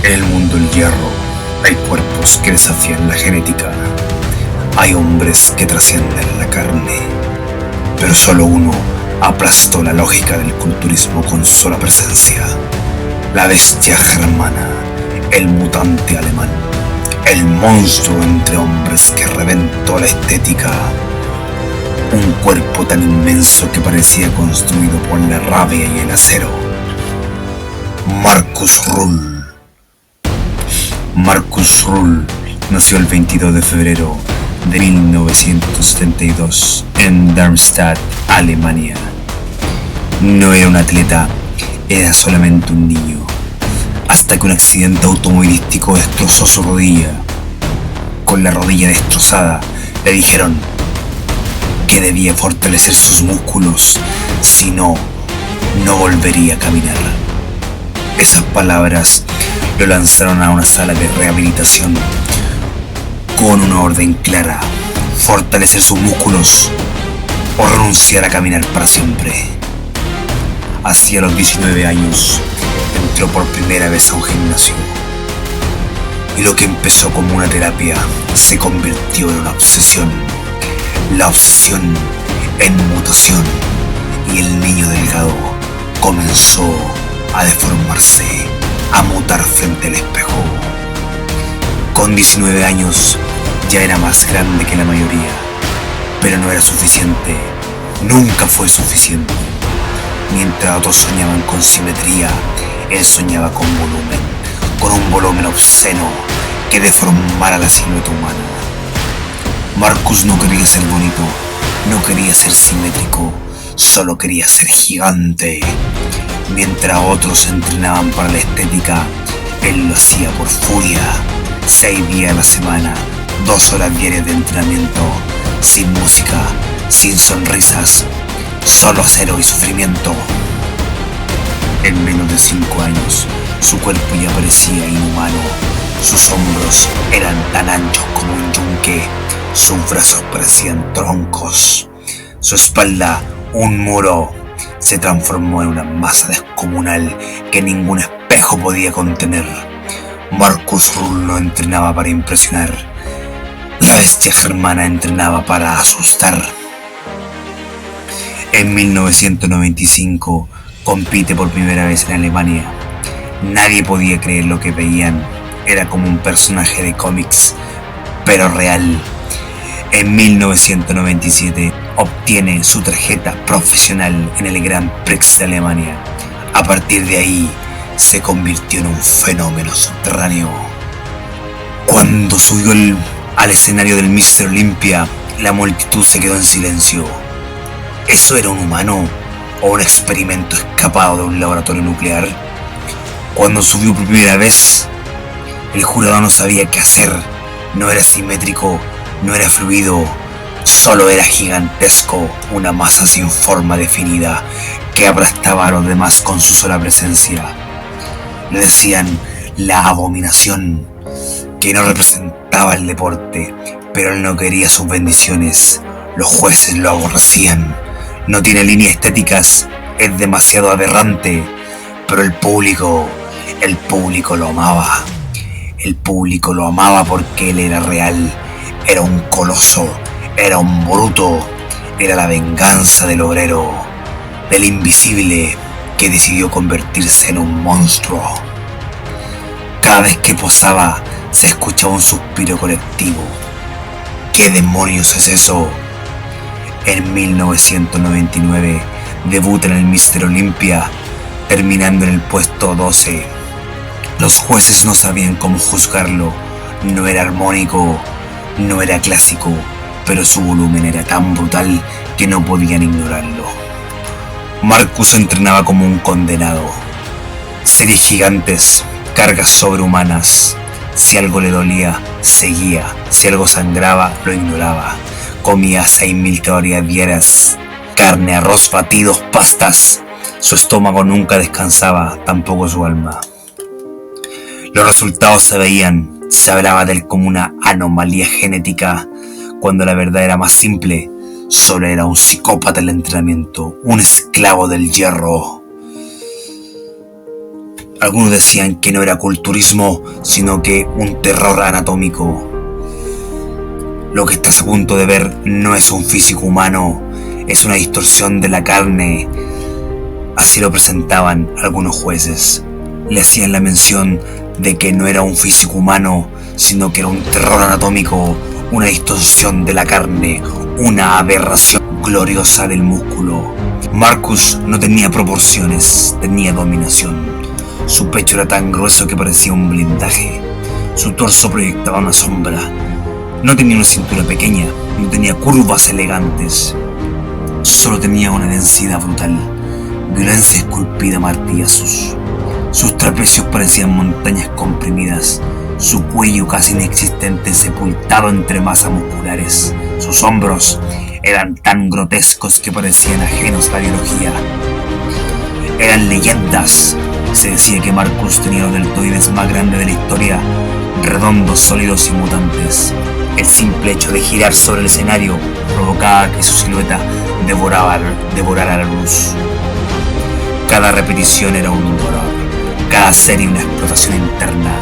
En el mundo del hierro hay cuerpos que desafían la genética. Hay hombres que trascienden la carne. Pero solo uno aplastó la lógica del culturismo con sola presencia. La bestia germana, el mutante alemán, el monstruo entre hombres que reventó la estética. Un cuerpo tan inmenso que parecía construido por la rabia y el acero. Markus Ruhl. Markus Ruhl nació el 22 de febrero de 1972 en Darmstadt, Alemania. No era un atleta, era solamente un niño, hasta que un accidente automovilístico destrozó su rodilla. Con la rodilla destrozada, le dijeron que debía fortalecer sus músculos, si no, no volvería a caminar. Esas palabras lo lanzaron a una sala de rehabilitación con una orden clara: fortalecer sus músculos o renunciar a caminar para siempre. Hacia los 19 años entró por primera vez a un gimnasio, y lo que empezó como una terapia se convirtió en una obsesión. La obsesión en mutación, y el niño delgado comenzó a deformarse, a mutar frente al espejo. Con 19 años ya era más grande que la mayoría, pero no era suficiente, nunca fue suficiente. Mientras otros soñaban con simetría, él soñaba con volumen, con un volumen obsceno que deformara la silueta humana. Markus no quería ser bonito, no quería ser simétrico, solo quería ser gigante. Mientras otros entrenaban para la estética, él lo hacía por furia. 6 días a la semana, 2 horas diarias de entrenamiento, sin música, sin sonrisas, solo acero y sufrimiento. En menos de 5 años, su cuerpo ya parecía inhumano. Sus hombros eran tan anchos como un yunque, sus brazos parecían troncos, su espalda un muro. Se transformó en una masa descomunal que ningún espejo podía contener. Markus Ruhl no entrenaba para impresionar. La bestia germana entrenaba para asustar. En 1995 compite por primera vez en Alemania. Nadie podía creer lo que veían. Era como un personaje de cómics, pero real. En 1997 obtiene su tarjeta profesional en el Grand Prix de Alemania. A partir de ahí se convirtió en un fenómeno subterráneo. Cuando subió al escenario del Mr. Olympia, la multitud se quedó en silencio. ¿Eso era un humano o un experimento escapado de un laboratorio nuclear? Cuando subió por primera vez, el jurado no sabía qué hacer. No era simétrico, no era fluido, solo era gigantesco, una masa sin forma definida que aplastaba a los demás con su sola presencia. Le decían la abominación, que no representaba el deporte, pero él no quería sus bendiciones. Los jueces lo aborrecían. No tiene líneas estéticas, es demasiado aberrante, pero el público lo amaba. El público lo amaba porque él era real, era un coloso, era un bruto, era la venganza del obrero, del invisible que decidió convertirse en un monstruo. Cada vez que posaba se escuchaba un suspiro colectivo. ¿Qué demonios es eso? En 1999 debuta en el Mr. Olympia, terminando en el puesto 12. Los jueces no sabían cómo juzgarlo. No era armónico, no era clásico, pero su volumen era tan brutal que no podían ignorarlo. Markus entrenaba como un condenado. Series gigantes, cargas sobrehumanas. Si algo le dolía, seguía. Si algo sangraba, lo ignoraba. Comía 6.000 calorías diarias, carne, arroz, batidos, pastas. Su estómago nunca descansaba, tampoco su alma. Los resultados se veían, se hablaba de él como una anomalía genética, cuando la verdad era más simple. Solo era un psicópata en el entrenamiento, un esclavo del hierro. Algunos decían que no era culturismo, sino que un terror anatómico. Lo que estás a punto de ver no es un físico humano, es una distorsión de la carne. Así lo presentaban algunos jueces. Le hacían la mención de que no era un físico humano, sino que era un terror anatómico, una distorsión de la carne, una aberración gloriosa del músculo. Marcus no tenía proporciones, tenía dominación. Su pecho era tan grueso que parecía un blindaje. Su torso proyectaba una sombra. No tenía una cintura pequeña, no tenía curvas elegantes. Solo tenía una densidad brutal, violencia esculpida a martillazos. Sus trapecios parecían montañas comprimidas, su cuello casi inexistente sepultado entre masas musculares. Sus hombros eran tan grotescos que parecían ajenos a la biología. Eran leyendas. Se decía que Marcus tenía los deltoides más grandes de la historia, redondos, sólidos y mutantes. El simple hecho de girar sobre el escenario provocaba que su silueta devorara la luz. Cada repetición era un dolor, cada serie una explotación interna.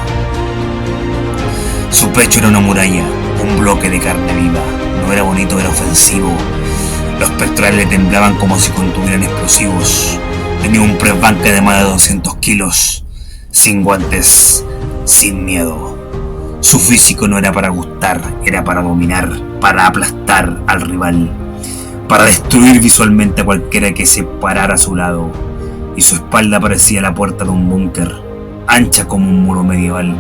Su pecho era una muralla, un bloque de carne viva. No era bonito, era ofensivo. Los pectorales le temblaban como si contuvieran explosivos. Tenía un press banca de más de 200 kilos, sin guantes, sin miedo. Su físico no era para gustar, era para dominar, para aplastar al rival, para destruir visualmente a cualquiera que se parara a su lado. Y su espalda parecía la puerta de un búnker, ancha como un muro medieval,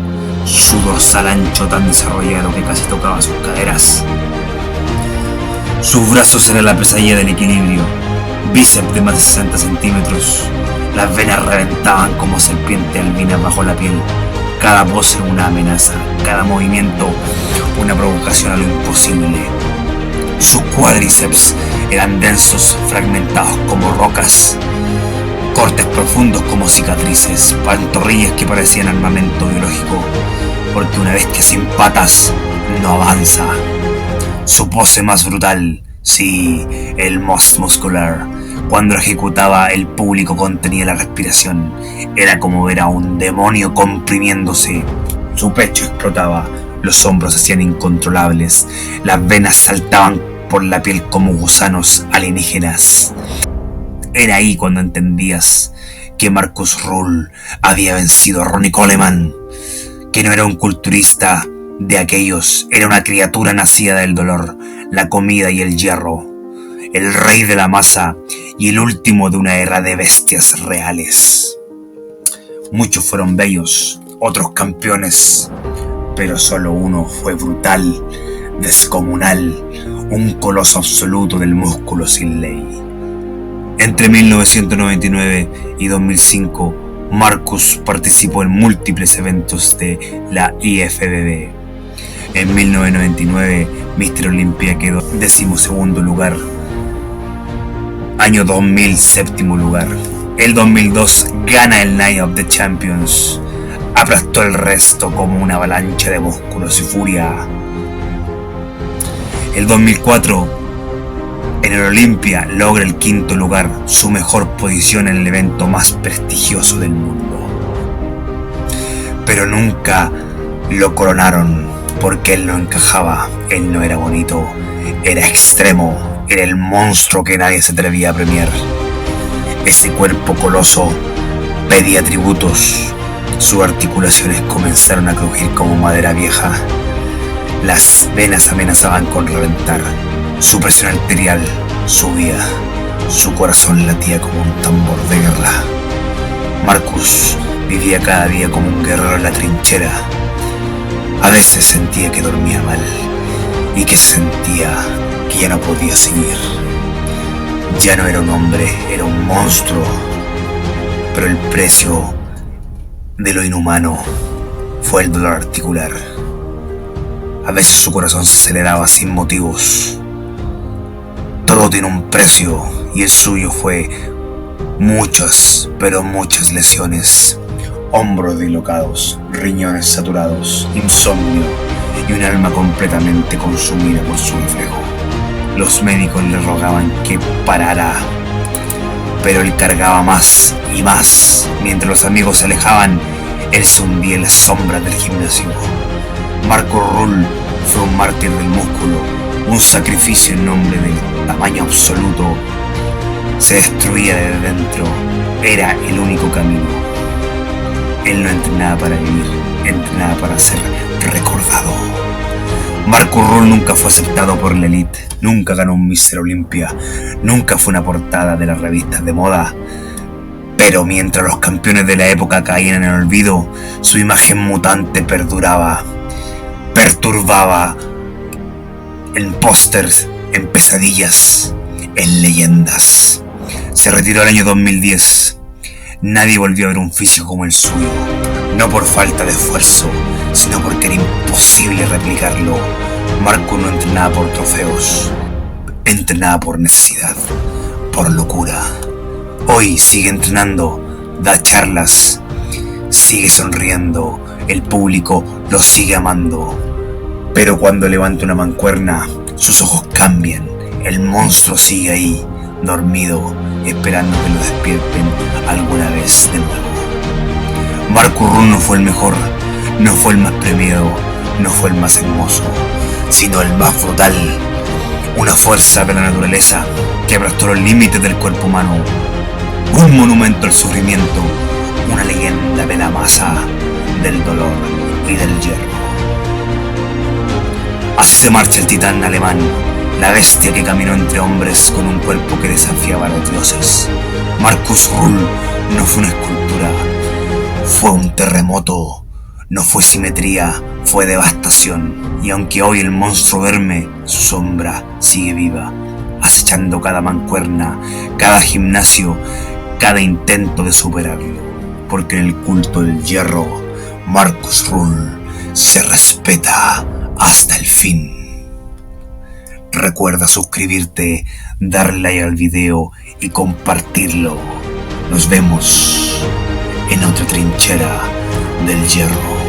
su dorsal ancho tan desarrollado que casi tocaba sus caderas. Sus brazos eran la pesadilla del equilibrio, bíceps de más de 60 centímetros, las venas reventaban como serpientes albinas bajo la piel. Cada pose una amenaza, cada movimiento una provocación a lo imposible. Sus cuádriceps eran densos, fragmentados como rocas, cortes profundos como cicatrices, pantorrillas que parecían armamento biológico, porque una bestia sin patas no avanza. Su pose más brutal, sí, el most muscular. Cuando lo ejecutaba, el público contenía la respiración. Era como ver a un demonio comprimiéndose. Su pecho explotaba, los hombros se hacían incontrolables, las venas saltaban por la piel como gusanos alienígenas. Era ahí cuando entendías que Marcus Ruhl había vencido a Ronnie Coleman, que no era un culturista de aquellos, era una criatura nacida del dolor, la comida y el hierro, el rey de la masa y el último de una era de bestias reales. Muchos fueron bellos, otros campeones, pero solo uno fue brutal, descomunal, un coloso absoluto del músculo sin ley. Entre 1999 y 2005, Marcus participó en múltiples eventos de la IFBB. En 1999, Mr. Olympia quedó 12º lugar. Año 2000, 7º lugar. El 2002 gana el Night of the Champions. Aplastó el resto como una avalancha de músculos y furia. El 2004, en el Olympia logra el 5º lugar, su mejor posición en el evento más prestigioso del mundo. Pero nunca lo coronaron porque él no encajaba, él no era bonito, era extremo, era el monstruo que nadie se atrevía a premiar. Ese cuerpo coloso pedía tributos, sus articulaciones comenzaron a crujir como madera vieja, las venas amenazaban con reventar. Su presión arterial subía, su corazón latía como un tambor de guerra. Marcus vivía cada día como un guerrero en la trinchera. A veces sentía que dormía mal y que sentía que ya no podía seguir. Ya no era un hombre, era un monstruo. Pero el precio de lo inhumano fue el dolor articular. A veces su corazón se aceleraba sin motivos. Todo tiene un precio y el suyo fue muchas, pero muchas lesiones. Hombros dislocados, riñones saturados, insomnio y un alma completamente consumida por su reflejo. Los médicos le rogaban que parara, pero él cargaba más y más. Mientras los amigos se alejaban, él se hundía en las sombras del gimnasio. Marco Rull fue un mártir del músculo, un sacrificio en nombre del tamaño absoluto. Se destruía desde dentro, era el único camino. Él no entrenaba para vivir, entrenaba para ser recordado. Marco Rull nunca fue aceptado por la elite, nunca ganó un Mr. Olympia, nunca fue una portada de las revistas de moda. Pero mientras los campeones de la época caían en el olvido, su imagen mutante perduraba, perturbaba en pósters, en pesadillas, en leyendas. Se retiró el año 2010. Nadie volvió a ver un físico como el suyo, no por falta de esfuerzo, sino porque era imposible replicarlo. Marco no entrenaba por trofeos, entrenaba por necesidad, por locura. Hoy sigue entrenando, da charlas, sigue sonriendo, el público lo sigue amando. Pero cuando levanta una mancuerna, sus ojos cambian, el monstruo sigue ahí, dormido, esperando que lo despierten alguna vez de nuevo. Marco Rull no fue el mejor, no fue el más premiado, no fue el más hermoso, sino el más brutal. Una fuerza de la naturaleza que aplastó los límites del cuerpo humano. Un monumento al sufrimiento, una leyenda de la masa, del dolor y del hierro. Así se marcha el titán alemán, la bestia que caminó entre hombres con un cuerpo que desafiaba a los dioses. Marcus Rull no fue una escultura, fue un terremoto, no fue simetría, fue devastación. Y aunque hoy el monstruo duerme, su sombra sigue viva, acechando cada mancuerna, cada gimnasio, cada intento de superarlo. Porque en el culto del hierro, Marcus Rull se respeta hasta el fin. Recuerda suscribirte, darle like al video y compartirlo. Nos vemos en otra trinchera del hierro.